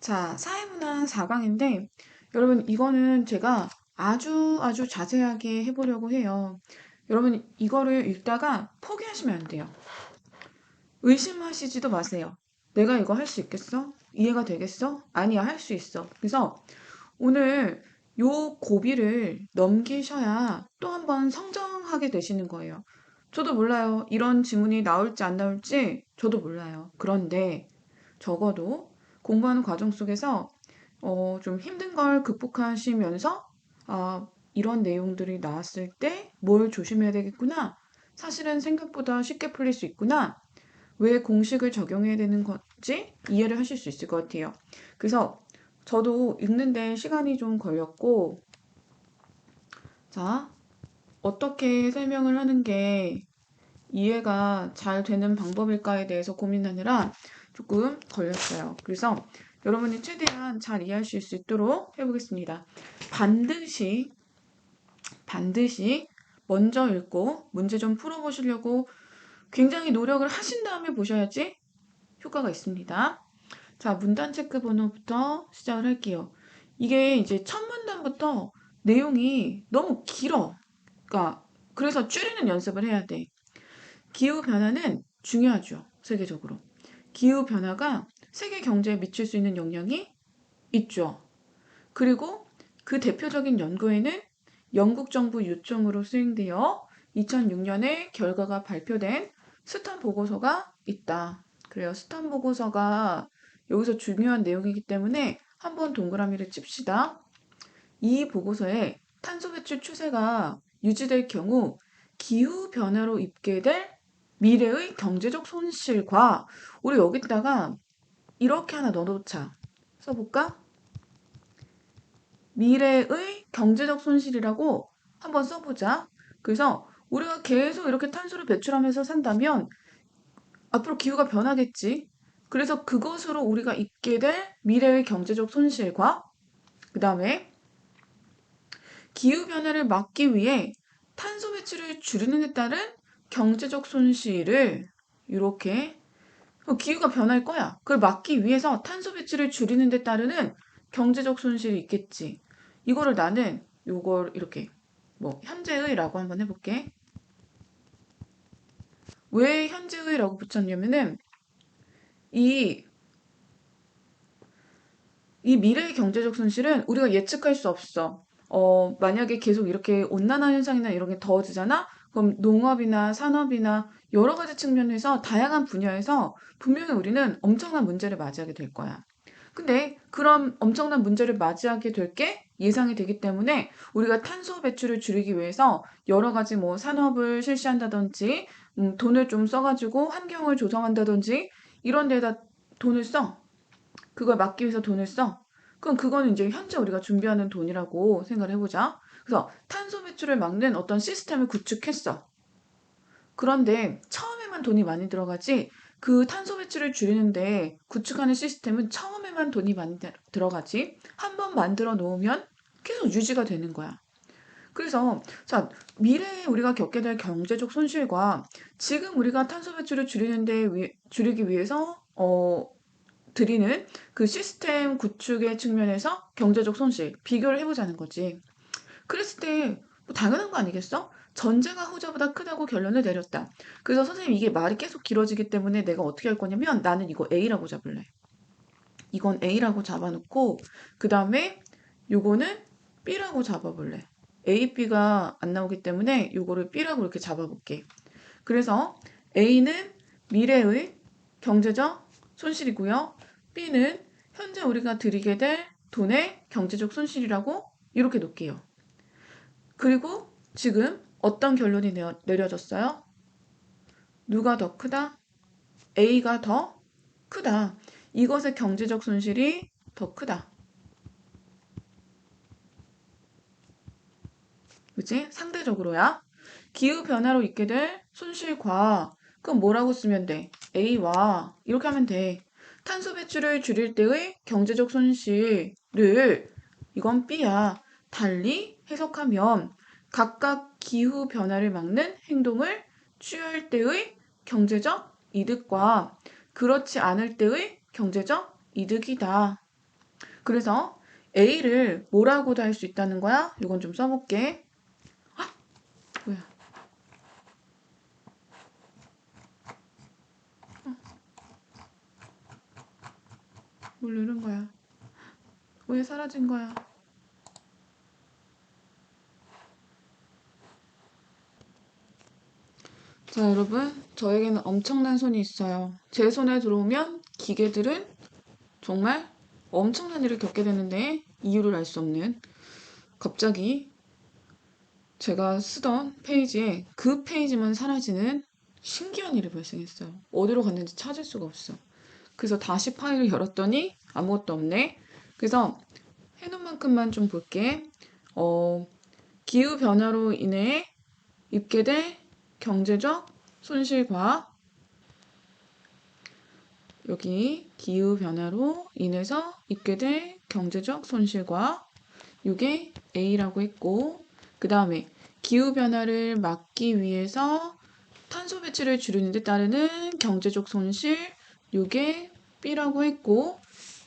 자, 사회문화 4강인데, 여러분, 이거는 제가 아주 자세하게 해보려고 해요. 여러분, 이거를 읽다가 포기하시면 안 돼요. 의심하시지도 마세요. 내가 이거 할 수 있겠어? 이해가 되겠어? 아니야, 할 수 있어. 그래서 오늘 요 고비를 넘기셔야 또 한 번 성장하게 되시는 거예요. 저도 몰라요. 이런 지문이 나올지 안 나올지 저도 몰라요. 그런데 적어도 공부하는 과정 속에서 좀 힘든 걸 극복하시면서 이런 내용들이 나왔을 때 뭘 조심해야 되겠구나. 사실은 생각보다 쉽게 풀릴 수 있구나. 왜 공식을 적용해야 되는 건지 이해를 하실 수 있을 것 같아요. 그래서 저도 읽는데 시간이 좀 걸렸고, 자, 어떻게 설명을 하는 게 이해가 잘 되는 방법일까에 대해서 고민하느라 조금 걸렸어요. 그래서 여러분이 최대한 잘 이해하실 수 있도록 해보겠습니다. 반드시 먼저 읽고 문제 좀 풀어보시려고 굉장히 노력을 하신 다음에 보셔야지 효과가 있습니다. 자, 문단 체크 번호부터 시작을 할게요. 이게 이제 첫 문단부터 내용이 너무 길어. 그러니까 그래서 줄이는 연습을 해야 돼. 기후변화는 중요하죠. 세계적으로. 기후변화가 세계 경제에 미칠 수 있는 영향이 있죠. 그리고 그 대표적인 연구에는 영국 정부 요청으로 수행되어 2006년에 결과가 발표된 스탄 보고서가 있다. 그래요. 스탄 보고서가 여기서 중요한 내용이기 때문에 한번 동그라미를 칩시다. 이 보고서에 탄소 배출 추세가 유지될 경우 기후 변화로 입게 될 미래의 경제적 손실과 우리 여기다가 이렇게 하나 넣어놓자. 써볼까? 미래의 경제적 손실이라고 한번 써보자. 그래서 우리가 계속 이렇게 탄소를 배출하면서 산다면 앞으로 기후가 변하겠지. 그래서 그것으로 우리가 입게 될 미래의 경제적 손실과 그 다음에 기후변화를 막기 위해 탄소 배출을 줄이는 데 따른 경제적 손실을 이렇게 기후가 변할 거야. 그걸 막기 위해서 탄소 배출을 줄이는 데 따르는 경제적 손실이 있겠지. 이거를 나는 요걸 이렇게 뭐 현재의라고 한번 해볼게. 왜 현재의라고 붙였냐면은 이, 이 미래의 경제적 손실은 우리가 예측할 수 없어. 만약에 계속 이렇게 온난화 현상이나 이런 게 더워지잖아? 그럼 농업이나 산업이나 여러 가지 측면에서 다양한 분야에서 분명히 우리는 엄청난 문제를 맞이하게 될 거야. 근데 그런 엄청난 문제를 맞이하게 될 게 예상이 되기 때문에 우리가 탄소 배출을 줄이기 위해서 여러 가지 뭐 산업을 실시한다든지 돈을 좀 써가지고 환경을 조성한다든지 이런 데다 돈을 써. 그걸 막기 위해서 돈을 써. 그럼 그거는 이제 현재 우리가 준비하는 돈이라고 생각을 해보자. 그래서 탄소 배출을 막는 어떤 시스템을 구축했어. 그런데 처음에만 돈이 많이 들어가지 그 탄소 배출을 줄이는데 구축하는 시스템은 처음에만 돈이 많이 들어가지 한 번 만들어 놓으면 계속 유지가 되는 거야. 그래서 자 미래에 우리가 겪게 될 경제적 손실과 지금 우리가 탄소 배출을 줄이기 위해서 드리는 그 시스템 구축의 측면에서 경제적 손실 비교를 해보자는 거지. 그랬을 때뭐 당연한 거 아니겠어? 전제가 후자보다 크다고 결론을 내렸다. 그래서 선생님 이게 말이 계속 길어지기 때문에 내가 어떻게 할 거냐면 나는 이거 A라고 잡을래. 이건 A라고 잡아놓고 그 다음에 요거는 B라고 잡아볼래. A, B가 안 나오기 때문에 요거를 B라고 이렇게 잡아볼게. 그래서 A는 미래의 경제적 손실이고요. B는 현재 우리가 들이게 될 돈의 경제적 손실이라고 이렇게 놓을게요. 그리고 지금 어떤 결론이 내려졌어요? 누가 더 크다? A가 더 크다. 이것의 경제적 손실이 더 크다. 그치? 상대적으로야. 기후변화로 있게 될 손실과 그럼 뭐라고 쓰면 돼? A와 이렇게 하면 돼. 탄소 배출을 줄일 때의 경제적 손실을 이건 B야. 달리 해석하면 각각 기후 변화를 막는 행동을 취할 때의 경제적 이득과 그렇지 않을 때의 경제적 이득이다. 그래서 A를 뭐라고도 할 수 있다는 거야? 이건 좀 써볼게. 뭐야? 뭘 누른 거야? 왜 사라진 거야? 자, 여러분, 저에게는 엄청난 손이 있어요. 제 손에 들어오면 기계들은 정말 엄청난 일을 겪게 되는데 이유를 알 수 없는 갑자기 제가 쓰던 페이지에 그 페이지만 사라지는 신기한 일이 발생했어요. 어디로 갔는지 찾을 수가 없어. 그래서 다시 파일을 열었더니 아무것도 없네. 그래서 해놓은 만큼만 좀 볼게. 어, 기후변화로 인해 입게 될 경제적 손실과 여기 기후변화로 인해서 입게 될 경제적 손실과 이게 A라고 했고 그 다음에 기후변화를 막기 위해서 탄소 배출을 줄이는 데 따르는 경제적 손실 요게 B라고 했고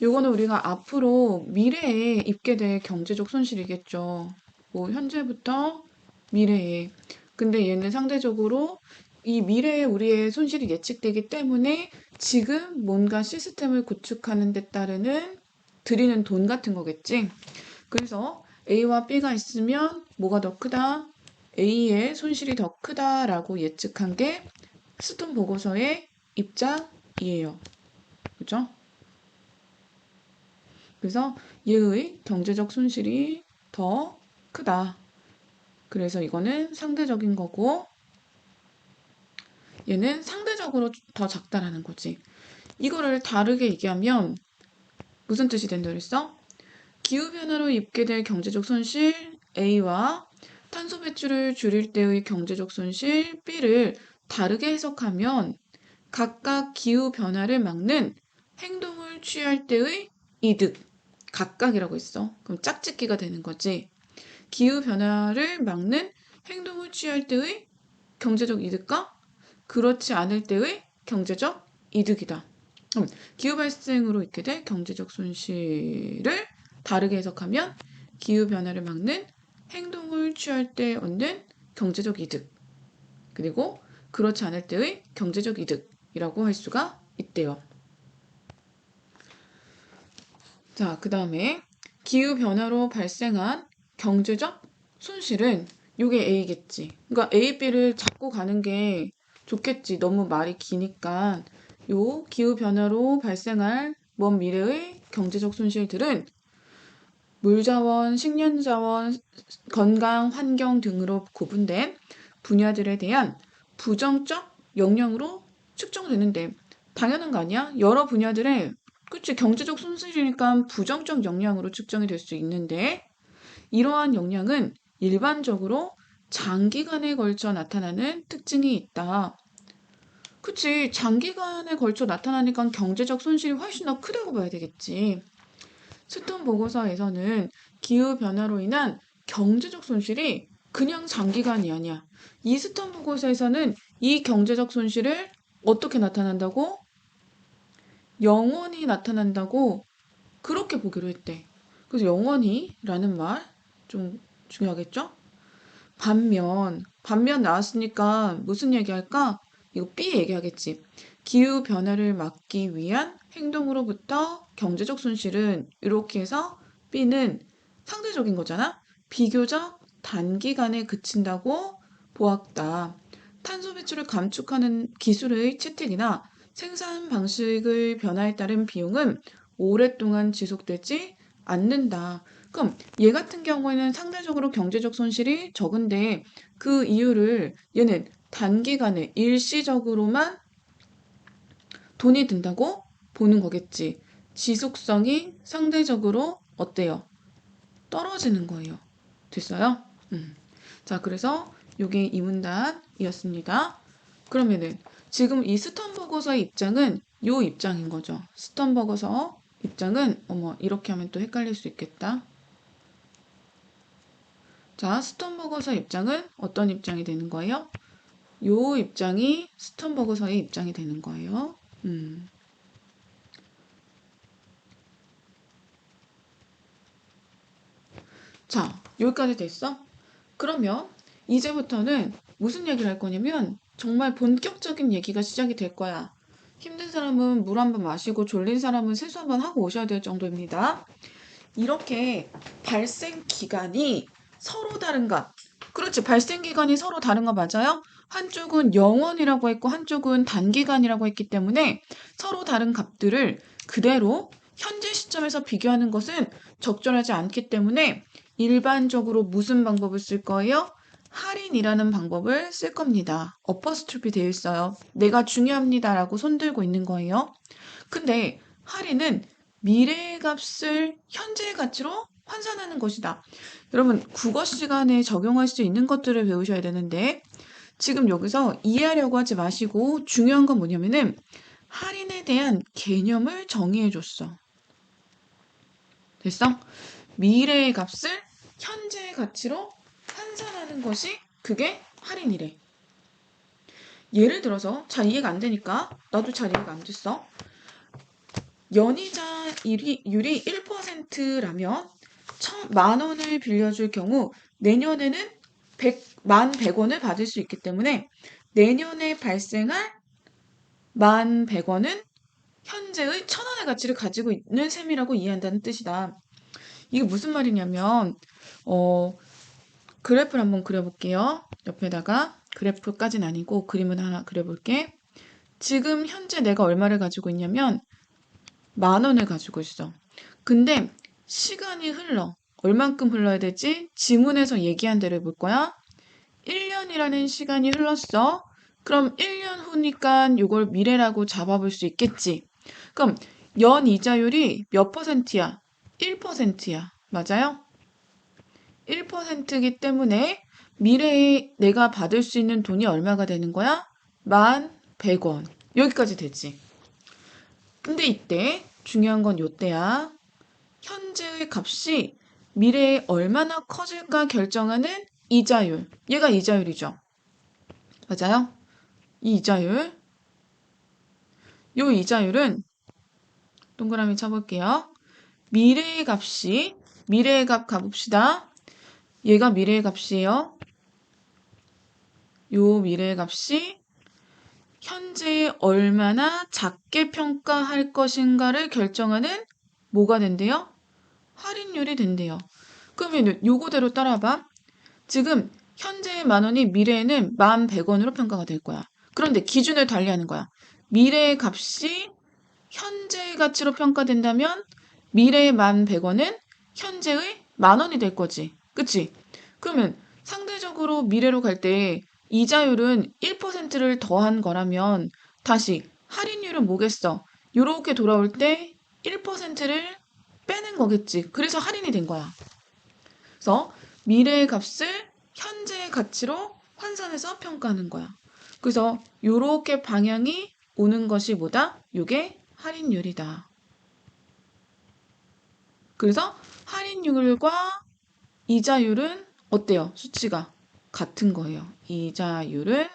요거는 우리가 앞으로 미래에 입게 될 경제적 손실이겠죠. 뭐 현재부터 미래에. 근데 얘는 상대적으로 이 미래에 우리의 손실이 예측되기 때문에 지금 뭔가 시스템을 구축하는 데 따르는 들이는 돈 같은 거겠지. 그래서 A와 B가 있으면 뭐가 더 크다? A의 손실이 더 크다라고 예측한 게 스톤 보고서의 입장이에요. 그죠? 그래서 얘의 경제적 손실이 더 크다. 그래서 이거는 상대적인 거고 얘는 상대적으로 더 작다라는 거지. 이거를 다르게 얘기하면 무슨 뜻이 된다 그랬어? 기후변화로 입게 될 경제적 손실 A와 탄소 배출을 줄일 때의 경제적 손실 B를 다르게 해석하면 각각 기후변화를 막는 행동을 취할 때의 이득, 각각이라고 했어. 그럼 짝짓기가 되는 거지. 기후변화를 막는 행동을 취할 때의 경제적 이득과 그렇지 않을 때의 경제적 이득이다. 기후 발생으로 있게 될 경제적 손실을 다르게 해석하면 기후변화를 막는 행동을 취할 때 얻는 경제적 이득, 그리고 그렇지 않을 때의 경제적 이득이라고 할 수가 있대요. 자, 그 다음에 기후변화로 발생한 경제적 손실은 이게 A겠지. 그러니까 A, B를 잡고 가는 게 좋겠지. 너무 말이 기니까. 요 기후변화로 발생할 먼 미래의 경제적 손실들은 물자원, 식량자원, 건강, 환경 등으로 구분된 분야들에 대한 부정적 영향으로 측정되는데 당연한 거 아니야? 여러 분야들의 그치 경제적 손실이니까 부정적 영향으로 측정이 될 수 있는데 이러한 영향은 일반적으로 장기간에 걸쳐 나타나는 특징이 있다. 그치 장기간에 걸쳐 나타나니까 경제적 손실이 훨씬 더 크다고 봐야 되겠지. 스톤 보고서에서는 기후변화로 인한 경제적 손실이 그냥 장기간이 아니야. 이 스톤 보고서에서는 이 경제적 손실을 어떻게 나타난다고? 영원히 나타난다고 그렇게 보기로 했대. 그래서 영원히라는 말 좀 중요하겠죠? 반면 나왔으니까 무슨 얘기할까? 이거 B 얘기하겠지. 기후 변화를 막기 위한 행동으로부터 경제적 손실은 이렇게 해서 B는 상대적인 거잖아. 비교적 단기간에 그친다고 보았다. 탄소 배출을 감축하는 기술의 채택이나 생산 방식의 변화에 따른 비용은 오랫동안 지속되지 않는다. 그럼 얘 같은 경우에는 상대적으로 경제적 손실이 적은데 그 이유를 얘는 단기간에 일시적으로만 돈이 든다고 보는 거겠지. 지속성이 상대적으로 어때요? 떨어지는 거예요. 됐어요? 자, 그래서 요게 이 문단이었습니다. 그러면은 지금 이 스턴버거서의 입장은 요 입장인 거죠. 스턴버거서 입장은 어머 이렇게 하면 또 헷갈릴 수 있겠다. 자, 스턴버거서 입장은 어떤 입장이 되는 거예요? 요 입장이 스턴버거서의 입장이 되는 거예요. 자, 여기까지 됐어? 그러면 이제부터는 무슨 얘기를 할 거냐면 정말 본격적인 얘기가 시작이 될 거야. 힘든 사람은 물 한 번 마시고 졸린 사람은 세수 한 번 하고 오셔야 될 정도입니다. 이렇게 발생 기간이 서로 다른 것. 그렇지. 발생 기간이 서로 다른 거 맞아요? 한쪽은 영원이라고 했고 한쪽은 단기간이라고 했기 때문에 서로 다른 값들을 그대로 현재 시점에서 비교하는 것은 적절하지 않기 때문에 일반적으로 무슨 방법을 쓸 거예요? 할인이라는 방법을 쓸 겁니다. 어퍼스트로피 되어 있어요. 내가 중요합니다라고 손들고 있는 거예요. 근데 할인은 미래의 값을 현재의 가치로 환산하는 것이다. 여러분, 국어 시간에 적용할 수 있는 것들을 배우셔야 되는데, 지금 여기서 이해하려고 하지 마시고, 중요한 건 뭐냐면은, 할인에 대한 개념을 정의해 줬어. 됐어? 미래의 값을 현재의 가치로 환산하는 것이 그게 할인이래. 예를 들어서, 잘 이해가 안 되니까, 나도 잘 이해가 안 됐어. 연이자율이 1%라면 10,000원을 빌려줄 경우 내년에는 11,100원을 받을 수 있기 때문에 내년에 발생할 11,100원은 현재의 1,000원의 가치를 가지고 있는 셈이라고 이해한다는 뜻이다. 이게 무슨 말이냐면 그래프를 한번 그려볼게요. 옆에다가 그래프까지는 아니고 그림을 하나 그려볼게. 지금 현재 내가 얼마를 가지고 있냐면 10,000원을 가지고 있어. 근데 시간이 흘러. 얼만큼 흘러야 되지? 지문에서 얘기한 대로 해볼 거야. 1년이라는 시간이 흘렀어. 그럼 1년 후니까 이걸 미래라고 잡아볼 수 있겠지. 그럼 연이자율이 몇 퍼센트야? 1%야. 맞아요? 1%이기 때문에 미래에 내가 받을 수 있는 돈이 얼마가 되는 거야? 11,100원. 여기까지 되지. 근데 이때 중요한 건 요때야. 현재의 값이 미래에 얼마나 커질까 결정하는 이자율. 얘가 이자율이죠. 맞아요? 이 이자율. 요 이자율은 동그라미 쳐볼게요. 미래의 값이 미래의 값 가봅시다. 얘가 미래의 값이에요. 요 미래의 값이 현재에 얼마나 작게 평가할 것인가를 결정하는 뭐가 된대요? 할인율이 된대요. 그러면 요거대로 따라봐. 지금 현재의 10,000원이 미래에는 11,100원으로 평가가 될 거야. 그런데 기준을 달리하는 거야. 미래의 값이 현재의 가치로 평가된다면 미래의 11,100원은 현재의 10,000원이 될 거지. 그치? 그러면 상대적으로 미래로 갈 때 이자율은 1%를 더한 거라면 다시 할인율은 뭐겠어? 요렇게 돌아올 때 1%를 빼는 거겠지. 그래서 할인이 된 거야. 그래서 미래의 값을 현재의 가치로 환산해서 평가하는 거야. 그래서 요렇게 방향이 오는 것이 뭐다? 요게 할인율이다. 그래서 할인율과 이자율은 어때요? 수치가 같은 거예요. 이자율은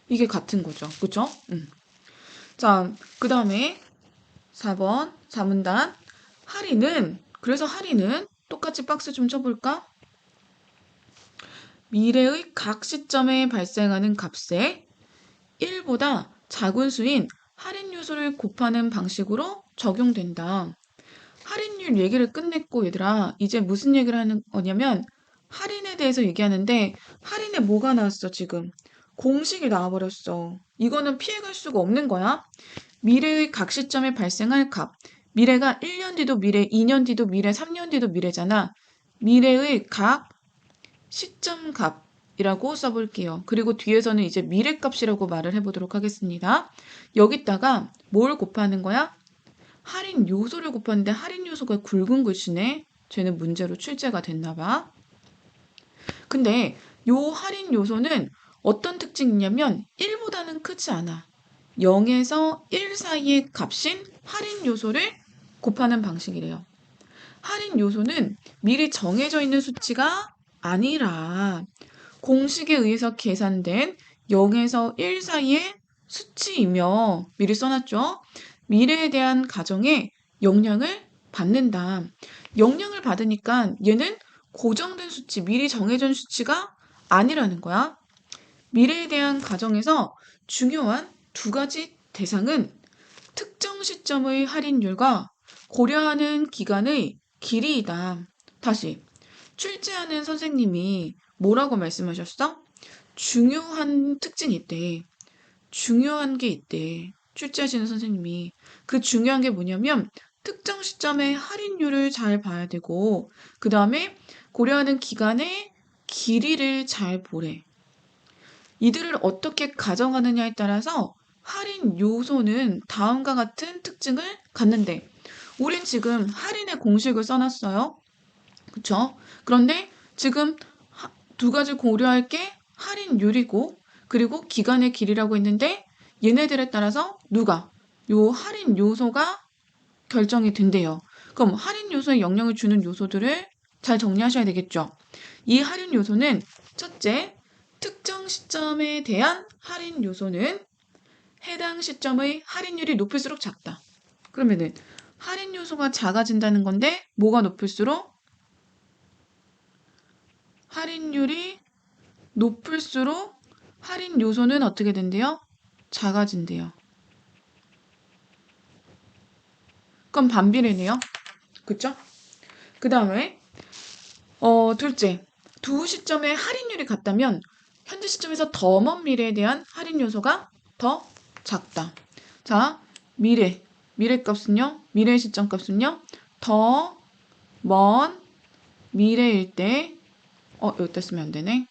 이게 같은 거죠. 그쵸? 자, 그 다음에 4번 4문단 할인은 그래서 할인은 똑같이 박스 좀 쳐볼까? 미래의 각 시점에 발생하는 값에 1보다 작은 수인 할인 요소를 곱하는 방식으로 적용된다. 할인율 얘기를 끝냈고 얘들아 이제 무슨 얘기를 하는 거냐면 할인에 대해서 얘기하는데 할인에 뭐가 나왔어 지금? 공식이 나와버렸어. 이거는 피해갈 수가 없는 거야. 미래의 각 시점에 발생할 값. 미래가 1년 뒤도 미래, 2년 뒤도 미래, 3년 뒤도 미래잖아. 미래의 각 시점 값이라고 써볼게요. 그리고 뒤에서는 이제 미래값이라고 말을 해보도록 하겠습니다. 여기다가 뭘 곱하는 거야? 할인 요소를 곱하는데 할인 요소가 굵은 글씨네. 쟤는 문제로 출제가 됐나 봐. 근데 요 할인 요소는 어떤 특징이 있냐면 1보다는 크지 않아. 0에서 1 사이의 값인 할인 요소를 곱하는 방식이래요. 할인 요소는 미리 정해져 있는 수치가 아니라 공식에 의해서 계산된 0에서 1 사이의 수치이며 미리 써놨죠. 미래에 대한 가정에 영향을 받는다. 영향을 받으니까 얘는 고정된 수치, 미리 정해진 수치가 아니라는 거야. 미래에 대한 가정에서 중요한 두 가지 대상은 특정 시점의 할인율과 고려하는 기간의 길이이다. 다시, 출제하는 선생님이 뭐라고 말씀하셨어? 중요한 특징이 있대. 중요한 게 있대. 출제하시는 선생님이. 그 중요한 게 뭐냐면 특정 시점의 할인율을 잘 봐야 되고 그 다음에 고려하는 기간의 길이를 잘 보래. 이들을 어떻게 가정하느냐에 따라서 할인 요소는 다음과 같은 특징을 갖는데 우린 지금 할인의 공식을 써놨어요. 그쵸? 그런데 지금 두 가지 고려할 게 할인율이고 그리고 기간의 길이라고 했는데 얘네들에 따라서 누가 요 할인 요소가 결정이 된대요. 그럼 할인 요소에 영향을 주는 요소들을 잘 정리하셔야 되겠죠. 이 할인 요소는 첫째, 특정 시점에 대한 할인 요소는 해당 시점의 할인율이 높을수록 작다. 그러면은 할인 요소가 작아진다는 건데 뭐가 높을수록 할인율이 높을수록 할인 요소는 어떻게 된대요? 작아진대요. 그럼 반비례네요. 그쵸? 그 다음에 둘째, 두 시점의 할인율이 같다면 현재 시점에서 더 먼 미래에 대한 할인 요소가 더 작다. 자, 미래 값은요? 미래 시점 값은요? 더 먼 미래일 때 여기다 쓰면 안 되네.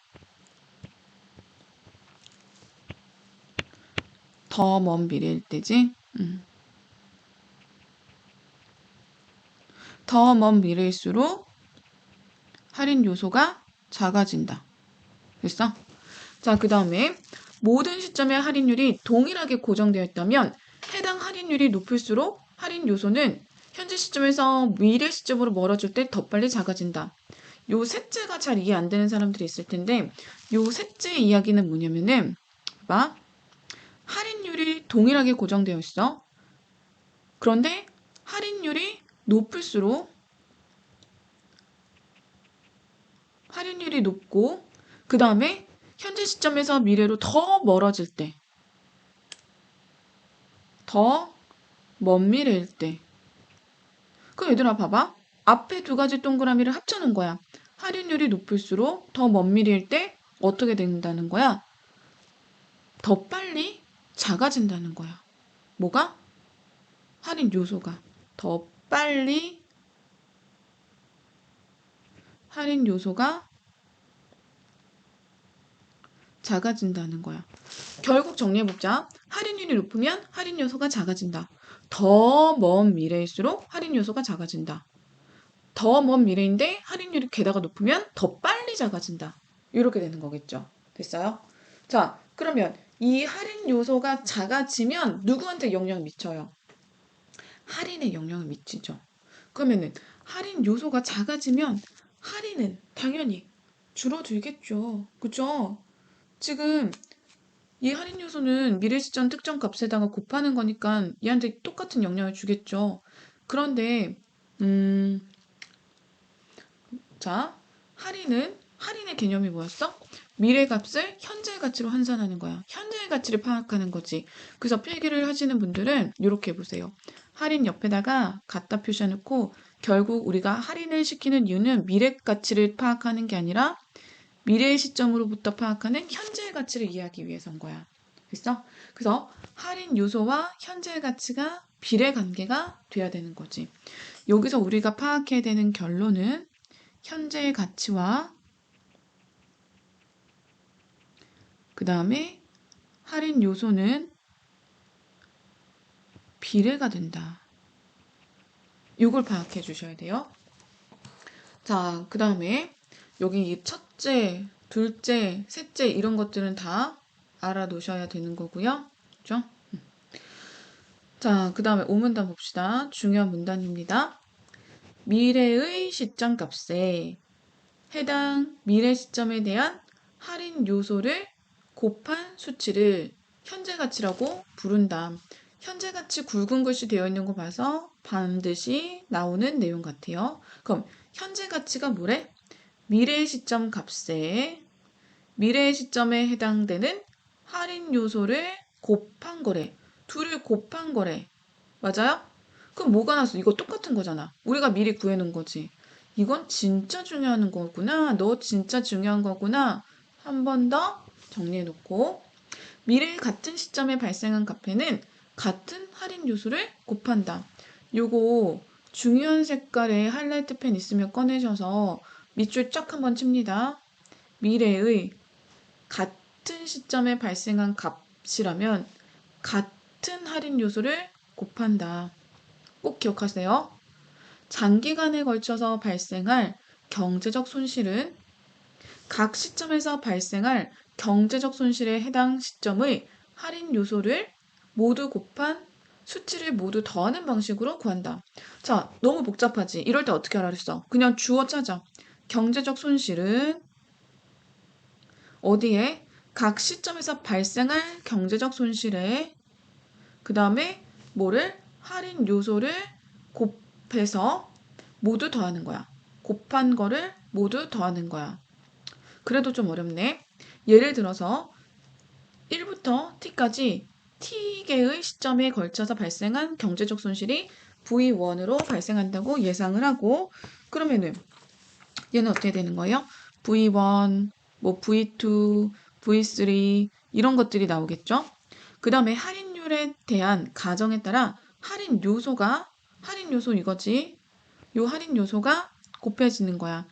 더 먼 미래일 때지. 더 먼 미래일수록 할인 요소가 작아진다. 됐어? 자, 그 다음에 모든 시점의 할인율이 동일하게 고정되어 있다면 해당 할인율이 높을수록 할인 요소는 현재 시점에서 미래 시점으로 멀어질 때 더 빨리 작아진다. 요 셋째가 잘 이해 안 되는 사람들이 있을 텐데 요 셋째 이야기는 뭐냐면은 봐. 할인율이 동일하게 고정되어 있어. 그런데 할인율이 높을수록 할인율이 높고 그 다음에 현재 시점에서 미래로 더 멀어질 때, 더 먼 미래일 때. 그럼 얘들아 봐봐. 앞에 두 가지 동그라미를 합쳐놓은 거야. 할인율이 높을수록 더 먼 미래일 때 어떻게 된다는 거야? 더 빨리 작아진다는 거야. 뭐가? 할인 요소가. 더 빨리 할인 요소가 작아진다는 거야. 결국 정리해보자. 할인율이 높으면 할인 요소가 작아진다. 더 먼 미래일수록 할인 요소가 작아진다. 더 먼 미래인데 할인율이 게다가 높으면 더 빨리 작아진다. 이렇게 되는 거겠죠. 됐어요? 자, 그러면 이 할인 요소가 작아지면 누구한테 영향을 미쳐요? 할인에 영향을 미치죠. 그러면은 할인 요소가 작아지면 할인은 당연히 줄어들겠죠. 그죠? 지금 이 할인 요소는 미래 시점 특정 값에다가 곱하는 거니까 얘한테 똑같은 영향을 주겠죠. 그런데 자, 할인의 개념이 뭐였어? 미래 값을 현재 가치로 환산하는 거야. 현재의 가치를 파악하는 거지. 그래서 필기를 하시는 분들은 이렇게 해보세요. 할인 옆에다가 갖다 표시해놓고 결국 우리가 할인을 시키는 이유는 미래 가치를 파악하는 게 아니라 미래의 시점으로부터 파악하는 현재의 가치를 이해하기 위해서인 거야. 됐어? 그래서 할인 요소와 현재의 가치가 비례 관계가 돼야 되는 거지. 여기서 우리가 파악해야 되는 결론은 현재의 가치와 그 다음에 할인 요소는 비례가 된다. 이걸 파악해 주셔야 돼요. 자, 그 다음에 여기 첫째, 둘째, 셋째 이런 것들은 다 알아놓으셔야 되는 거고요. 그죠? 자, 그 다음에 오문단 봅시다. 중요한 문단입니다. 미래의 시점 값에 해당 미래 시점에 대한 할인 요소를 곱한 수치를 현재 가치라고 부른다. 현재 가치 굵은 글씨 되어 있는 거 봐서 반드시 나오는 내용 같아요. 그럼 현재 가치가 뭐래? 미래 시점 값에 미래 시점에 해당되는 할인 요소를 곱한 거래. 둘을 곱한 거래. 맞아요? 그럼 뭐가 났어? 이거 똑같은 거잖아. 우리가 미리 구해놓은 거지. 이건 진짜 중요한 거구나. 너 진짜 중요한 거구나. 한 번 더 정리해놓고 미래 같은 시점에 발생한 값에는 같은 할인 요소를 곱한다. 요거 중요한 색깔의 하이라이트 펜 있으면 꺼내셔서 밑줄 쫙 한번 칩니다. 미래의 같은 시점에 발생한 값이라면 같은 할인 요소를 곱한다. 꼭 기억하세요. 장기간에 걸쳐서 발생할 경제적 손실은 각 시점에서 발생할 경제적 손실에 해당 시점의 할인 요소를 모두 곱한 수치를 모두 더하는 방식으로 구한다. 자, 너무 복잡하지? 이럴 때 어떻게 하라 그랬어? 그냥 주어 찾아. 경제적 손실은 어디에? 각 시점에서 발생할 경제적 손실에 그 다음에 뭐를? 할인 요소를 곱해서 모두 더하는 거야. 곱한 거를 모두 더하는 거야. 그래도 좀 어렵네. 예를 들어서 1부터 t까지 t개의 시점에 걸쳐서 발생한 경제적 손실이 V1으로 발생한다고 예상을 하고 그러면은 얘는 어떻게 되는 거예요? V1, 뭐 V2, V3 이런 것들이 나오겠죠? 그 다음에 할인율에 대한 가정에 따라 할인 요소 이거지. 요 할인 요소가 곱해지는 거야.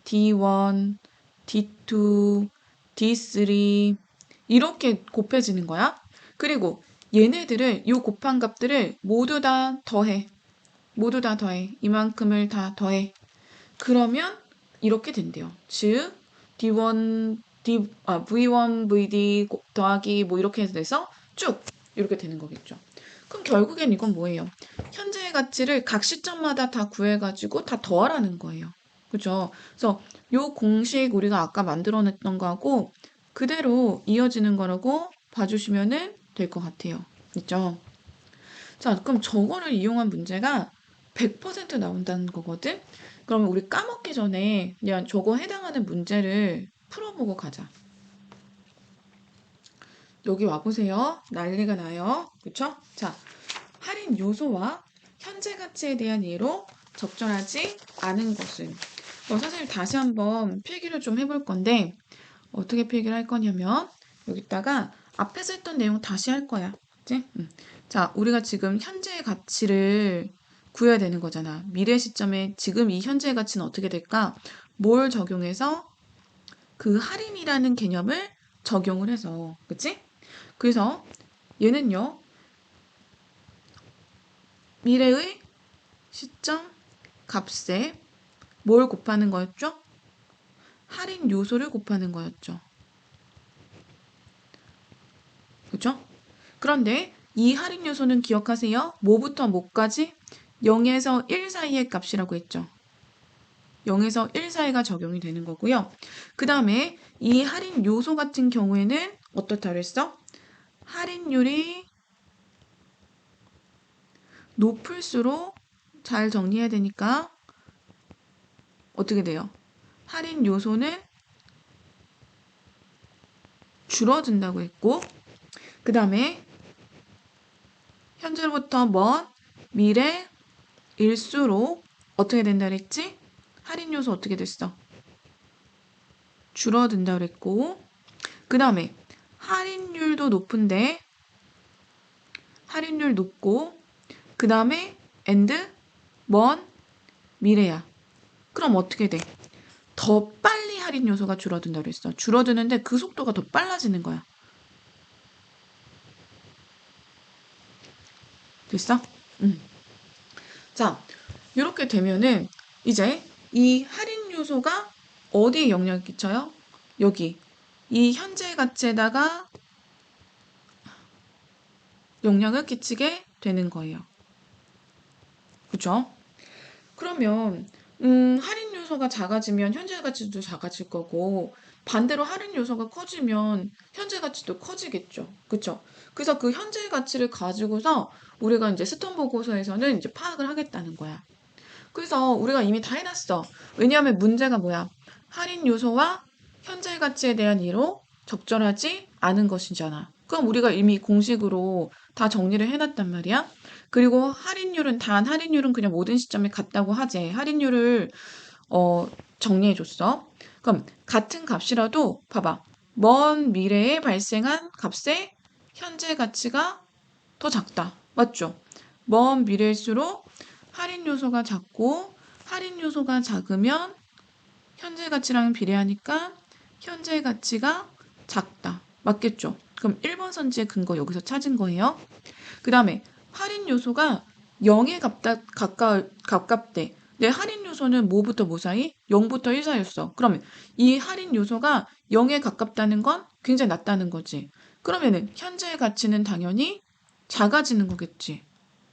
D1, D2, D3 이렇게 곱해지는 거야. 그리고 얘네들을 요 곱한 값들을 모두 다 더해. 모두 다 더해. 이만큼을 다 더해. 그러면 이렇게 된대요. 즉 D1, V1, VD 더하기 뭐 이렇게 해서 쭉 이렇게 되는 거겠죠. 그럼 결국엔 이건 뭐예요? 현재의 가치를 각 시점마다 다 구해가지고 다 더하라는 거예요. 그죠? 그래서 요 공식 우리가 아까 만들어냈던 거하고 그대로 이어지는 거라고 봐주시면 될 것 같아요. 있죠? 자, 그럼 저거를 이용한 문제가 100% 나온다는 거거든? 그러면 우리 까먹기 전에 그냥 저거 해당하는 문제를 풀어보고 가자. 여기 와보세요. 난리가 나요. 그쵸? 자, 할인 요소와 현재 가치에 대한 예로 적절하지 않은 것은 선생님 다시 한번 필기를 좀 해볼 건데 어떻게 필기를 할 거냐면 여기다가 앞에서 했던 내용 다시 할 거야. 그치? 자, 우리가 지금 현재의 가치를 구해야 되는 거잖아. 미래 시점에 지금 이 현재의 가치는 어떻게 될까? 뭘 적용해서 그 할인이라는 개념을 적용을 해서 그치? 그래서 얘는요. 미래의 시점 값에 뭘 곱하는 거였죠? 할인 요소를 곱하는 거였죠. 그죠? 그런데 이 할인 요소는 기억하세요. 뭐부터 뭐까지? 0에서 1 사이의 값이라고 했죠. 0에서 1 사이가 적용이 되는 거고요. 그 다음에 이 할인 요소 같은 경우에는 어떻다 그랬어? 할인율이 높을수록 잘 정리해야 되니까 어떻게 돼요? 할인 요소는 줄어든다고 했고 그 다음에 현재로부터 먼 미래일수록 어떻게 된다 그랬지? 할인 요소 어떻게 됐어? 줄어든다 그랬고 그 다음에 할인율도 높은데 할인율 높고 그 다음에 and 먼 미래야. 그럼 어떻게 돼? 더 빨리 할인 요소가 줄어든다 그랬어. 줄어드는데 그 속도가 더 빨라지는 거야. 됐어? 자, 이렇게 되면은 이제 이 할인 요소가 어디에 영향을 끼쳐요? 여기 이 현재 가치에다가 영향을 끼치게 되는 거예요. 그죠? 그러면 할인 요소가 작아지면 현재 가치도 작아질 거고 반대로 할인 요소가 커지면 현재 가치도 커지겠죠. 그쵸? 그래서 그 현재 가치를 가지고서 우리가 이제 스턴 보고서에서는 이제 파악을 하겠다는 거야. 그래서 우리가 이미 다 해놨어. 왜냐하면 문제가 뭐야? 할인 요소와 현재 가치에 대한 이로 적절하지 않은 것이잖아. 그럼 우리가 이미 공식으로 다 정리를 해놨단 말이야. 그리고 단 할인율은 그냥 모든 시점에 같다고 하재. 할인율을 어, 정리해줬어. 그럼 같은 값이라도 봐봐. 먼 미래에 발생한 값의 현재 가치가 더 작다. 맞죠? 먼 미래일수록 할인 요소가 작고 할인 요소가 작으면 현재 가치랑 비례하니까 현재 가치가 작다. 맞겠죠? 그럼 1번 선지의 근거 여기서 찾은 거예요. 그 다음에 할인 요소가 0에 가깝대. 내 할인 요소는 뭐부터 뭐 사이? 0부터 1 사이였어. 그러면 이 할인 요소가 0에 가깝다는 건 굉장히 낮다는 거지. 그러면은 현재의 가치는 당연히 작아지는 거겠지.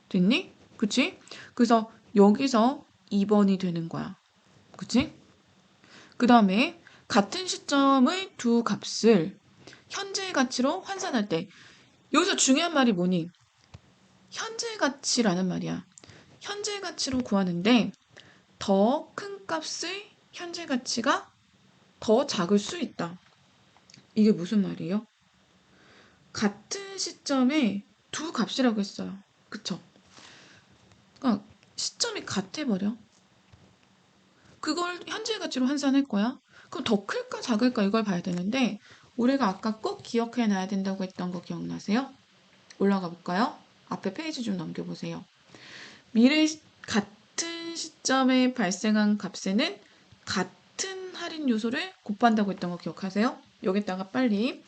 됐니? 그치? 그래서 여기서 2번이 되는 거야. 그치? 그 다음에 같은 시점의 두 값을 현재의 가치로 환산할 때 여기서 중요한 말이 뭐니? 현재 가치라는 말이야. 현재 가치로 구하는데 더 큰 값의 현재 가치가 더 작을 수 있다. 이게 무슨 말이에요? 같은 시점에 두 값이라고 했어요. 그쵸? 그러니까 시점이 같아버려. 그걸 현재 가치로 환산할 거야. 그럼 더 클까 작을까 이걸 봐야 되는데 우리가 아까 꼭 기억해 놔야 된다고 했던 거 기억나세요? 올라가 볼까요? 앞에 페이지 좀 넘겨보세요. 같은 시점에 발생한 값에는 같은 할인 요소를 곱한다고 했던 거 기억하세요? 여기다가 빨리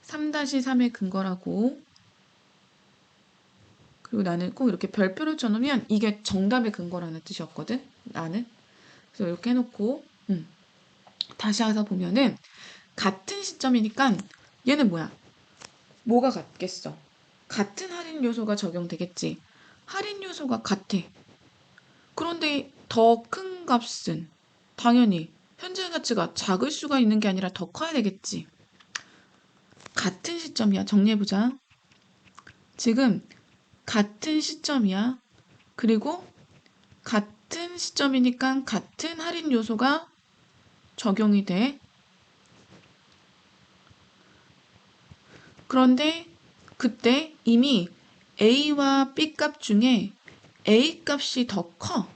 3-3의 근거라고 그리고 나는 꼭 이렇게 별표를 쳐놓으면 이게 정답의 근거라는 뜻이었거든. 나는. 그래서 이렇게 해놓고 다시 와서 보면은 같은 시점이니까 얘는 뭐야? 뭐가 같겠어? 같은 할인 요소가 적용되겠지. 할인 요소가 같아. 그런데 더 큰 값은 당연히 현재 가치가 작을 수가 있는 게 아니라 더 커야 되겠지. 같은 시점이야. 정리해보자. 지금 같은 시점이야. 그리고 같은 시점이니까 같은 할인 요소가 적용이 돼. 그런데 그때 이미 A와 B 값 중에 A 값이 더 커.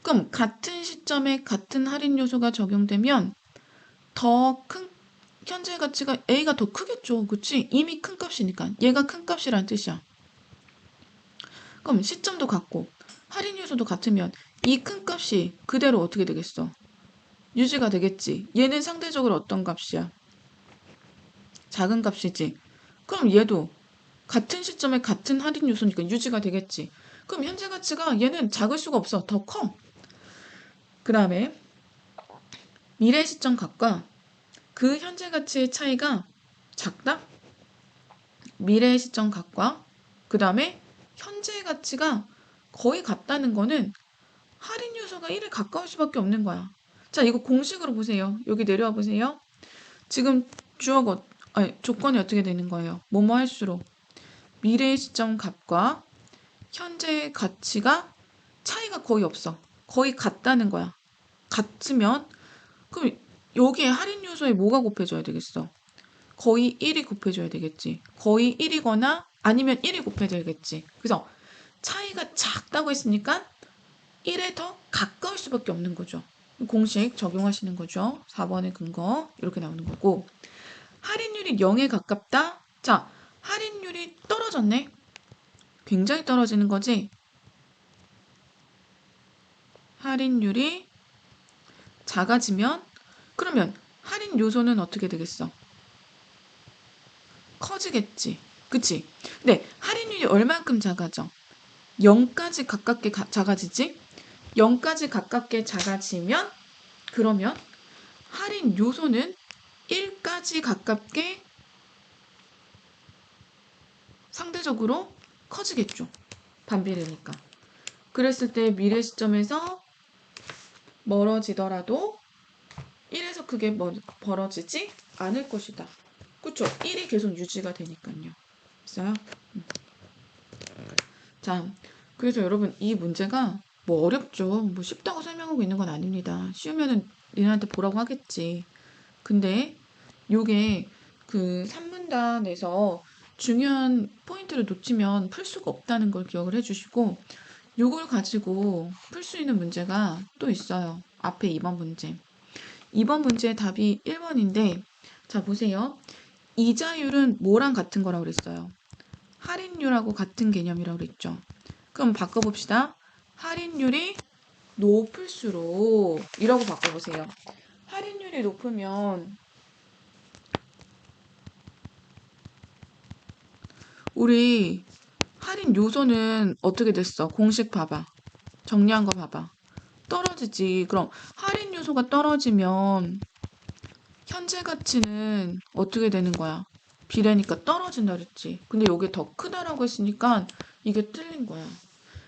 그럼 같은 시점에 같은 할인 요소가 적용되면 더 큰 현재 가치가 A가 더 크겠죠. 그치? 이미 큰 값이니까. 얘가 큰 값이란 뜻이야. 그럼 시점도 같고 할인 요소도 같으면 이 큰 값이 그대로 어떻게 되겠어? 유지가 되겠지. 얘는 상대적으로 어떤 값이야? 작은 값이지. 그럼 얘도 같은 시점에 같은 할인 요소니까 유지가 되겠지. 그럼 현재 가치가 얘는 작을 수가 없어. 더 커. 그 다음에 미래 시점 값과 그 현재 가치의 차이가 작다? 미래 시점 값과 그 다음에 현재 가치가 거의 같다는 거는 할인 요소가 1에 가까울 수밖에 없는 거야. 자, 이거 공식으로 보세요. 여기 내려와 보세요. 지금 조건이 어떻게 되는 거예요? 뭐뭐 할수록 미래 시점 값과 현재 가치가 차이가 거의 없어. 거의 같다는 거야. 같으면 그럼 여기에 할인 요소에 뭐가 곱해져야 되겠어? 거의 1이 곱해줘야 되겠지. 거의 1이거나 아니면 1이 곱해져야겠지. 그래서 차이가 작다고 했으니까 1에 더 가까울 수밖에 없는 거죠. 공식 적용하시는 거죠. 4번의 근거 이렇게 나오는 거고 할인율이 0에 가깝다. 자, 할인율이 떨어졌네. 굉장히 떨어지는 거지. 할인율이 작아지면 그러면 할인 요소는 어떻게 되겠어? 커지겠지. 그치? 근데 할인율이 얼만큼 작아져? 0까지 가깝게 작아지지? 0까지 가깝게 작아지면 그러면 할인 요소는 1까지 가깝게 상대적으로 커지겠죠. 반비례니까. 그랬을 때 미래 시점에서 멀어지더라도 1에서 크게 벌어지지 않을 것이다. 그쵸? 1이 계속 유지가 되니까요. 있어요? 자, 그래서 여러분 이 문제가 뭐 어렵죠. 뭐 쉽다고 설명하고 있는 건 아닙니다. 쉬우면은 니네한테 보라고 하겠지. 근데 요게 그 3문단에서 중요한 포인트를 놓치면 풀 수가 없다는 걸 기억을 해주시고 요걸 가지고 풀 수 있는 문제가 또 있어요. 앞에 2번 문제. 2번 문제의 답이 1번인데 자 보세요. 이자율은 뭐랑 같은 거라고 그랬어요? 할인율하고 같은 개념이라고 그랬죠. 그럼 바꿔봅시다. 할인율이 높을수록 이라고 바꿔보세요. 할인율이 높으면 우리 할인 요소는 어떻게 됐어? 공식 봐봐. 정리한 거 봐봐. 떨어지지. 그럼 할인 요소가 떨어지면 현재 가치는 어떻게 되는 거야? 비례니까 떨어진다 그랬지. 근데 이게 더 크다라고 했으니까 이게 틀린 거야.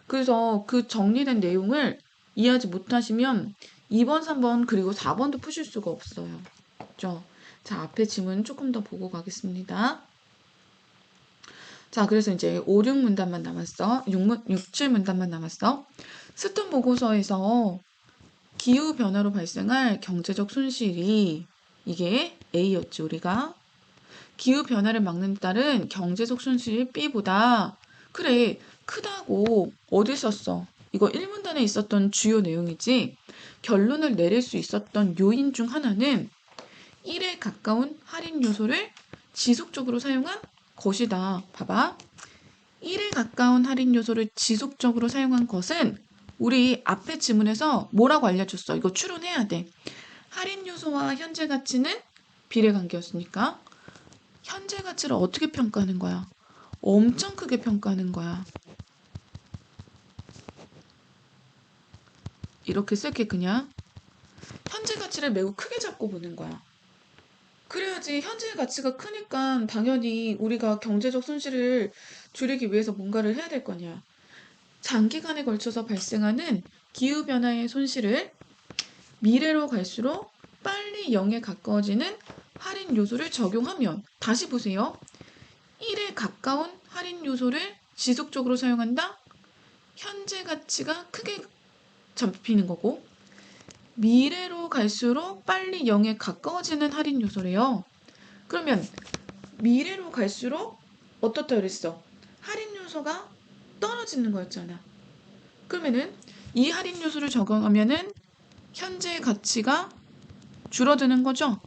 그래서 그 정리된 내용을 이해하지 못하시면 2번, 3번 그리고 4번도 푸실 수가 없어요. 그죠? 자, 앞에 지문 조금 더 보고 가겠습니다. 자, 그래서 이제 5, 6문단만 남았어. 6, 7문단만 남았어. 스톤 보고서에서 기후 변화로 발생할 경제적 손실이 이게 A였지, 우리가. 기후 변화를 막는 데 따른 경제적 손실이 B보다 그래, 크다고 어디 썼어? 이거 1문단에 있었던 주요 내용이지. 결론을 내릴 수 있었던 요인 중 하나는 1에 가까운 할인 요소를 지속적으로 사용한 것이다. 봐봐. 1에 가까운 할인 요소를 지속적으로 사용한 것은 우리 앞에 지문에서 뭐라고 알려줬어? 이거 추론해야 돼. 할인 요소와 현재 가치는 비례관계였으니까 현재 가치를 어떻게 평가하는 거야? 엄청 크게 평가하는 거야. 이렇게 쓸게 그냥. 현재 가치를 매우 크게 잡고 보는 거야. 그래야지 현재 가치가 크니까 당연히 우리가 경제적 손실을 줄이기 위해서 뭔가를 해야 될 거냐. 장기간에 걸쳐서 발생하는 기후변화의 손실을 미래로 갈수록 빨리 0에 가까워지는 할인 요소를 적용하면 다시 보세요. 1에 가까운 할인 요소를 지속적으로 사용한다? 현재 가치가 크게 잡히는 거고 미래로 갈수록 빨리 0에 가까워지는 할인 요소래요. 그러면 미래로 갈수록 어떻다 그랬어? 할인 요소가 떨어지는 거였잖아. 그러면은 이 할인 요소를 적용하면은 현재 가치가 줄어드는 거죠.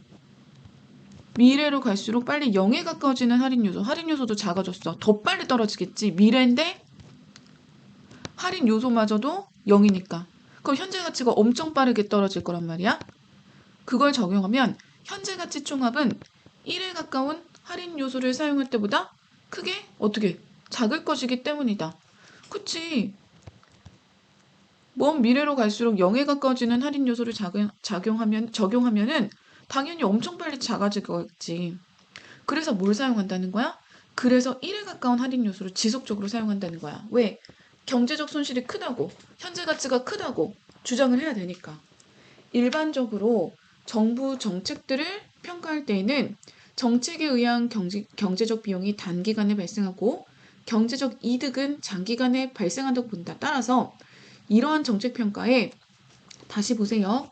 미래로 갈수록 빨리 0에 가까워지는 할인 요소. 할인 요소도 작아졌어. 더 빨리 떨어지겠지. 미래인데 할인 요소마저도 0이니까. 그럼 현재 가치가 엄청 빠르게 떨어질 거란 말이야. 그걸 적용하면 현재 가치 총합은 1에 가까운 할인 요소를 사용할 때보다 크게 어떻게 작을 것이기 때문이다. 그치? 먼 미래로 갈수록 0에 가까워지는 할인 요소를 적용하면은 당연히 엄청 빨리 작아질 거겠지. 그래서 뭘 사용한다는 거야? 그래서 1에 가까운 할인 요소를 지속적으로 사용한다는 거야. 왜? 경제적 손실이 크다고, 현재 가치가 크다고 주장을 해야 되니까. 일반적으로 정부 정책들을 평가할 때에는 정책에 의한 경제적 비용이 단기간에 발생하고 경제적 이득은 장기간에 발생한다고 본다. 따라서 이러한 정책 평가에 다시 보세요.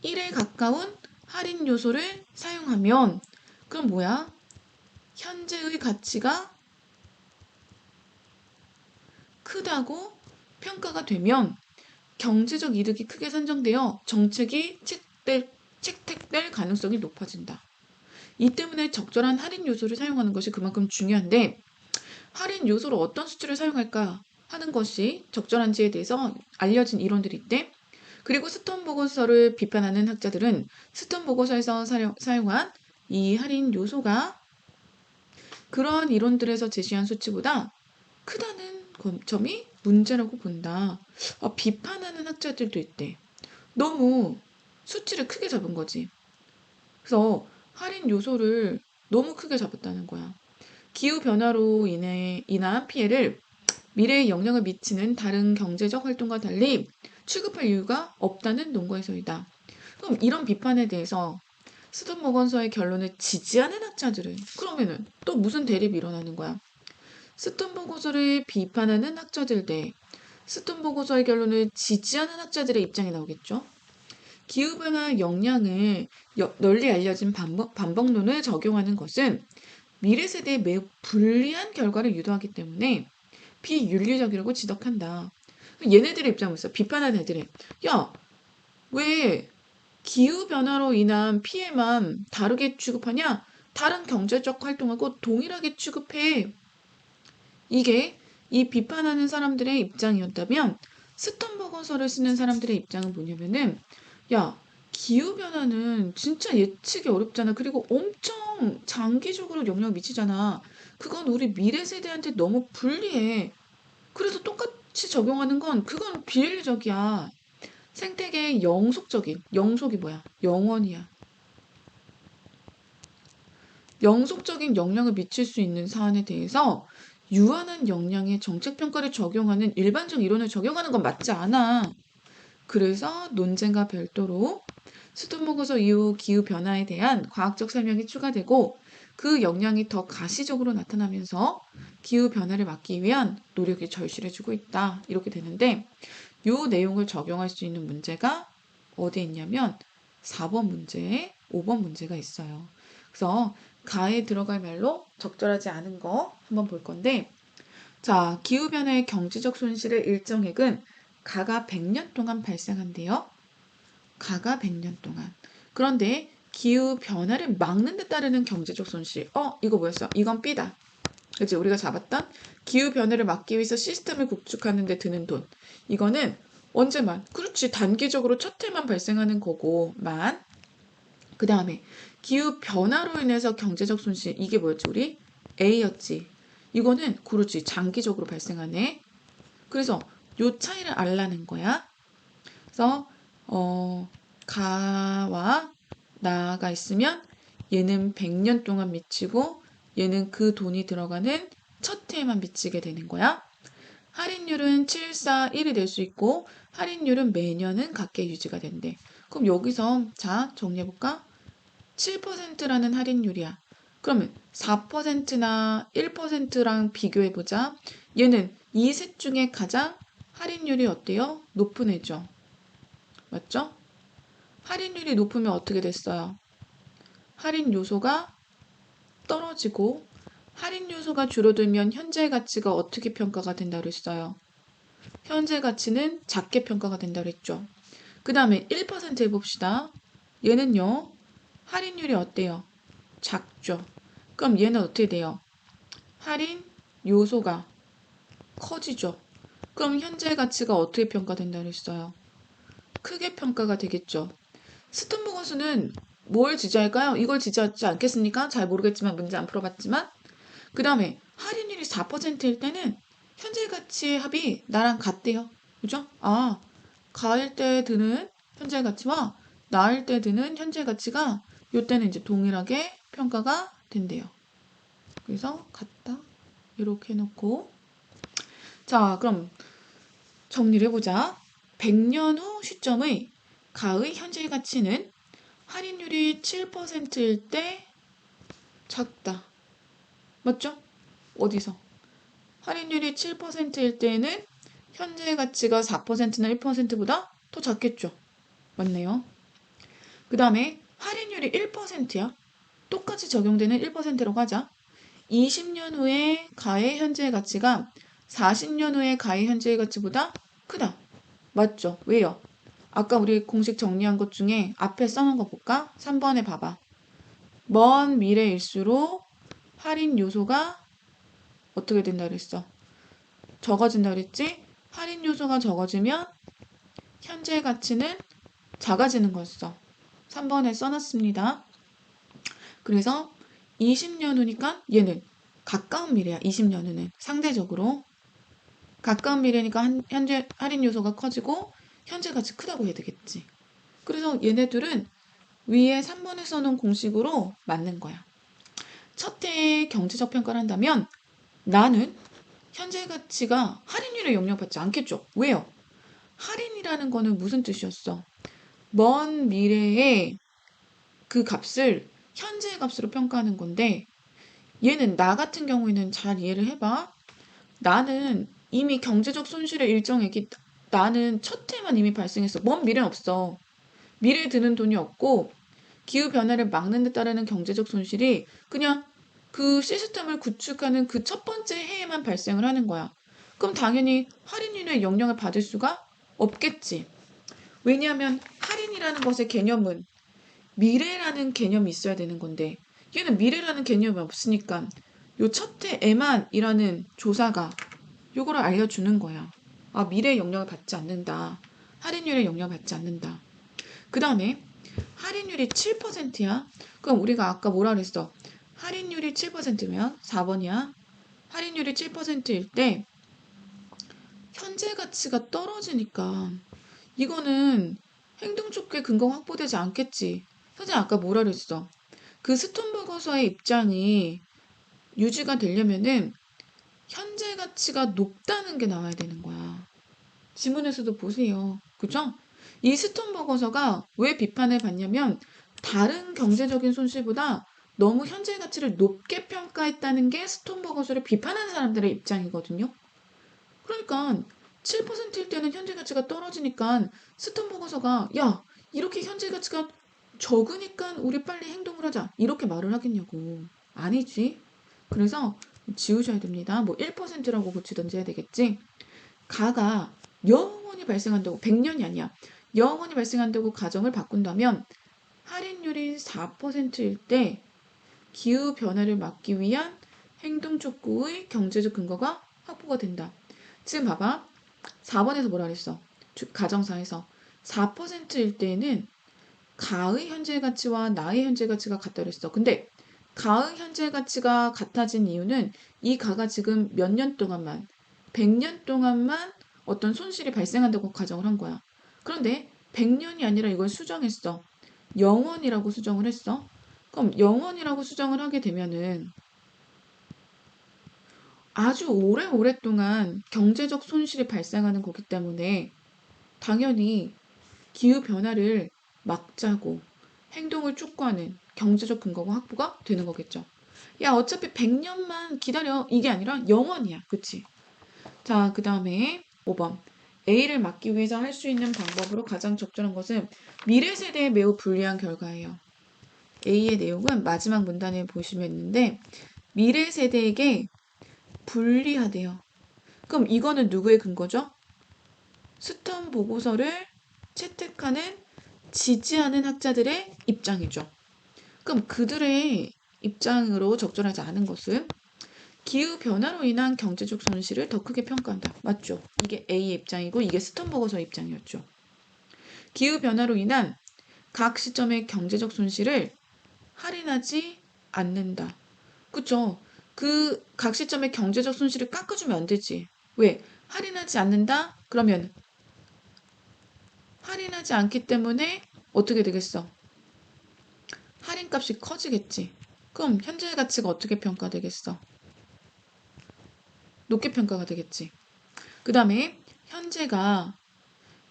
1에 가까운 할인 요소를 사용하면 그럼 뭐야? 현재의 가치가 크다고 평가가 되면 경제적 이득이 크게 산정되어 정책이 채택될 가능성이 높아진다. 이 때문에 적절한 할인 요소를 사용하는 것이 그만큼 중요한데 할인 요소로 어떤 수치를 사용할까 하는 것이 적절한지에 대해서 알려진 이론들이 있대. 그리고 스톤 보고서를 비판하는 학자들은 스톤 보고서에서 사용한 이 할인 요소가 그런 이론들에서 제시한 수치보다 크다는 점이 문제라고 본다. 비판하는 학자들도 있대. 너무 수치를 크게 잡은 거지. 그래서 할인 요소를 너무 크게 잡았다는 거야. 기후 변화로 인한 피해를 미래에 영향을 미치는 다른 경제적 활동과 달리 취급할 이유가 없다는 논거에서이다. 그럼 이런 비판에 대해서 스톤 보건서의 결론을 지지하는 학자들은 그러면은 또 무슨 대립이 일어나는 거야? 스톤 보고서를 비판하는 학자들 대 스톤 보고서의 결론을 지지하는 학자들의 입장이 나오겠죠? 기후변화 영향을 널리 알려진 반복론을 적용하는 것은 미래 세대에 매우 불리한 결과를 유도하기 때문에 비윤리적이라고 지적한다. 얘네들의 입장에서 비판하는 애들이 야, 왜 기후변화로 인한 피해만 다르게 취급하냐? 다른 경제적 활동하고 동일하게 취급해. 이게 이 비판하는 사람들의 입장이었다면 스턴버거서를 쓰는 사람들의 입장은 뭐냐면은 야, 기후변화는 진짜 예측이 어렵잖아. 그리고 엄청 장기적으로 영향을 미치잖아. 그건 우리 미래 세대한테 너무 불리해. 그래서 똑같이 적용하는 건 그건 비윤리적이야. 생태계의 영속적인, 영속이 뭐야? 영원이야. 영속적인 영향을 미칠 수 있는 사안에 대해서 유한한 영향의 정책 평가를 적용하는 일반적 이론을 적용하는 건 맞지 않아. 그래서 논쟁과 별도로 수돗먹어서 이후 기후 변화에 대한 과학적 설명이 추가되고 그 영향이 더 가시적으로 나타나면서 기후 변화를 막기 위한 노력이 절실해지고 있다. 이렇게 되는데 이 내용을 적용할 수 있는 문제가 어디에 있냐면 4번 문제에 5번 문제가 있어요. 그래서 가에 들어갈 말로 적절하지 않은 거 한번 볼 건데 자, 기후변화의 경제적 손실의 일정액은 가가 100년 동안 발생한대요. 가가 100년 동안. 그런데 기후변화를 막는 데 따르는 경제적 손실. 이거 뭐였어? 이건 B다. 그치? 우리가 잡았던 기후변화를 막기 위해서 시스템을 구축하는 데 드는 돈. 이거는 언제만? 그렇지. 단기적으로 첫 해만 발생하는 거고만. 그 다음에 기후변화로 인해서 경제적 손실. 이게 뭐였지? 우리? A였지. 이거는 그렇지. 장기적으로 발생하네. 그래서 요 차이를 알라는 거야. 그래서 가와 나가 있으면 얘는 100년 동안 미치고 얘는 그 돈이 들어가는 첫 해에만 미치게 되는 거야. 할인율은 7, 4, 1이 될 수 있고 할인율은 매년은 같게 유지가 된대. 그럼 여기서 자 정리해볼까? 7%라는 할인율이야. 그러면 4%나 1%랑 비교해보자. 얘는 이 셋 중에 가장 할인율이 어때요? 높은 애죠. 맞죠? 할인율이 높으면 어떻게 됐어요? 할인 요소가 떨어지고 할인 요소가 줄어들면 현재 가치가 어떻게 평가가 된다고 그랬어요? 현재 가치는 작게 평가가 된다고 그랬죠. 그 다음에 1% 해봅시다. 얘는요. 할인율이 어때요? 작죠. 그럼 얘는 어떻게 돼요? 할인 요소가 커지죠. 그럼 현재 가치가 어떻게 평가된다고 그랬어요? 크게 평가가 되겠죠. 스톤버거스는 뭘 지지할까요? 이걸 지지하지 않겠습니까? 잘 모르겠지만 문제 안 풀어봤지만 그 다음에 할인율이 4%일 때는 현재 가치의 합이 나랑 같대요. 그죠? 아, 가일 때 드는 현재 가치와 나일 때 드는 현재 가치가 요때는 이제 동일하게 평가가 된대요. 그래서 같다. 이렇게 해놓고 자, 그럼 정리를 해보자. 100년 후 시점의 가의 현재 가치는 할인율이 7%일 때 작다. 맞죠? 어디서? 할인율이 7%일 때는 현재 가치가 4%나 1%보다 더 작겠죠. 맞네요. 그 다음에 할인율이 1%야. 똑같이 적용되는 1%라고 하자. 20년 후에 가의 현재 가치가 40년 후에 가의 현재 가치보다 크다. 맞죠? 왜요? 아까 우리 공식 정리한 것 중에 앞에 써놓은 거 볼까? 3번에 봐봐. 먼 미래일수록 할인 요소가 어떻게 된다 그랬어? 적어진다 그랬지? 할인 요소가 적어지면 현재 가치는 작아지는 거였어. 3번에 써놨습니다. 그래서 20년 후니까 얘는 가까운 미래야. 20년 후는 상대적으로 가까운 미래니까 현재 할인 요소가 커지고 현재 가치 크다고 해야 되겠지. 그래서 얘네들은 위에 3번에 써놓은 공식으로 맞는 거야. 첫 해에 경제적 평가를 한다면 나는 현재 가치가 할인율에 영향받지 않겠죠. 왜요? 할인이라는 거는 무슨 뜻이었어? 먼 미래에 그 값을 현재의 값으로 평가하는 건데 얘는 나 같은 경우에는 잘 이해를 해봐. 나는 이미 경제적 손실의 일정액이 나는 첫 해만 이미 발생했어. 먼 미래는 없어. 미래에 드는 돈이 없고 기후변화를 막는 데 따르는 경제적 손실이 그냥 그 시스템을 구축하는 그 첫 번째 해에만 발생을 하는 거야. 그럼 당연히 할인율의 영향을 받을 수가 없겠지. 왜냐하면 할인이라는 것의 개념은 미래라는 개념이 있어야 되는 건데 얘는 미래라는 개념이 없으니까 요 첫 해에만이라는 조사가 요거를 알려주는 거야. 아, 미래의 영향을 받지 않는다. 할인율의 영향을 받지 않는다. 그 다음에 할인율이 7%야. 그럼 우리가 아까 뭐라 그랬어? 할인율이 7%면 4번이야. 할인율이 7%일 때 현재 가치가 떨어지니까 이거는 행동촉구의 근거가 확보되지 않겠지. 선생님 아까 뭐라 그랬어? 그 스톤버거서의 입장이 유지가 되려면은 현재 가치가 높다는 게 나와야 되는 거야. 지문에서도 보세요. 그죠? 이 스톤버거서가 왜 비판을 받냐면 다른 경제적인 손실보다 너무 현재 가치를 높게 평가했다는 게 스톤버거서를 비판하는 사람들의 입장이거든요. 그러니까 7%일 때는 현재 가치가 떨어지니까 스톤버거서가 야, 이렇게 현재 가치가 적으니까 우리 빨리 행동을 하자. 이렇게 말을 하겠냐고. 아니지. 그래서 지우셔야 됩니다. 뭐 1%라고 고치던지 해야 되겠지. 가가 영원히 발생한다고 100년이 아니야. 영원히 발생한다고 가정을 바꾼다면 할인율이 4%일 때 기후 변화를 막기 위한 행동 촉구의 경제적 근거가 확보가 된다. 지금 봐봐. 4번에서 뭐라 그랬어? 가정사에서 4%일 때는 가의 현재 가치와 나의 현재 가치가 같다 그랬어. 근데 가의 현재 가치가 같아진 이유는 이 가가 지금 몇 년 동안만 100년 동안만 어떤 손실이 발생한다고 가정을 한 거야. 그런데 100년이 아니라 이걸 수정했어. 영원이라고 수정을 했어. 그럼 영원이라고 수정을 하게 되면은 아주 오랫동안 경제적 손실이 발생하는 거기 때문에 당연히 기후변화를 막자고 행동을 촉구하는 경제적 근거가 확보가 되는 거겠죠. 야, 어차피 100년만 기다려. 이게 아니라 영원이야. 그치? 자, 그 다음에 5번. A를 막기 위해서 할 수 있는 방법으로 가장 적절한 것은 미래 세대에 매우 불리한 결과예요. A의 내용은 마지막 문단에 보시면 있는데 미래 세대에게 불리하대요. 그럼 이거는 누구의 근거죠? 스턴 보고서를 채택하는 지지하는 학자들의 입장이죠. 그럼 그들의 입장으로 적절하지 않은 것은 기후변화로 인한 경제적 손실을 더 크게 평가한다. 맞죠? 이게 A의 입장이고 이게 스턴버거서의 입장이었죠. 기후변화로 인한 각 시점의 경제적 손실을 할인하지 않는다. 그쵸? 그 각 시점의 경제적 손실을 깎아주면 안 되지. 왜? 할인하지 않는다? 그러면 할인하지 않기 때문에 어떻게 되겠어? 할인값이 커지겠지. 그럼 현재 가치가 어떻게 평가되겠어? 높게 평가가 되겠지. 그 다음에 현재가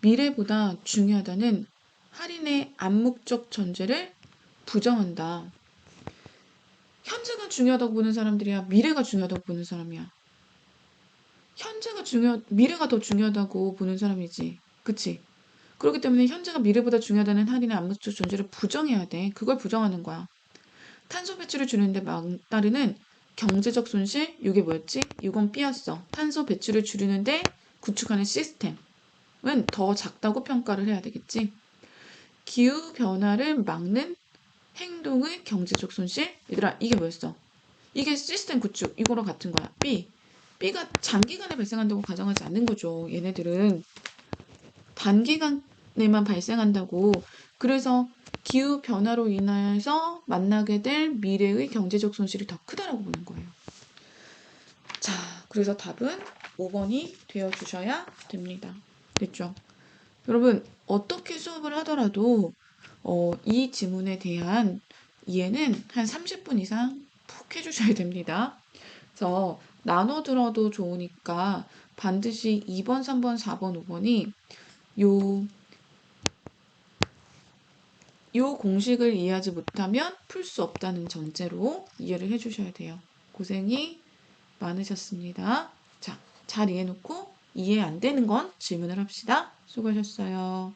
미래보다 중요하다는 할인의 암묵적 전제를 부정한다. 현재가 중요하다고 보는 사람들이야. 미래가 중요하다고 보는 사람이야. 미래가 더 중요하다고 보는 사람이지. 그치? 그렇기 때문에 현재가 미래보다 중요하다는 할인의 암묵적 존재를 부정해야 돼. 그걸 부정하는 거야. 탄소 배출을 줄이는데 따르는 경제적 손실, 이게 뭐였지? 이건 B였어. 탄소 배출을 줄이는데 구축하는 시스템은 더 작다고 평가를 해야 되겠지. 기후 변화를 막는 행동의 경제적 손실? 얘들아, 이게 뭐였어? 이게 시스템 구축, 이거랑 같은 거야. B. B가 장기간에 발생한다고 가정하지 않는 거죠. 얘네들은 단기간에만 발생한다고. 그래서 기후 변화로 인해서 만나게 될 미래의 경제적 손실이 더 크다라고 보는 거예요. 자, 그래서 답은 5번이 되어 주셔야 됩니다. 됐죠? 여러분, 어떻게 수업을 하더라도 이 지문에 대한 이해는 한 30분 이상 푹 해주셔야 됩니다. 그래서 나눠 들어도 좋으니까 반드시 2번, 3번, 4번, 5번이 요 공식을 이해하지 못하면 풀 수 없다는 전제로 이해를 해주셔야 돼요. 고생이 많으셨습니다. 자, 잘 이해해놓고 이해 안 되는 건 질문을 합시다. 수고하셨어요.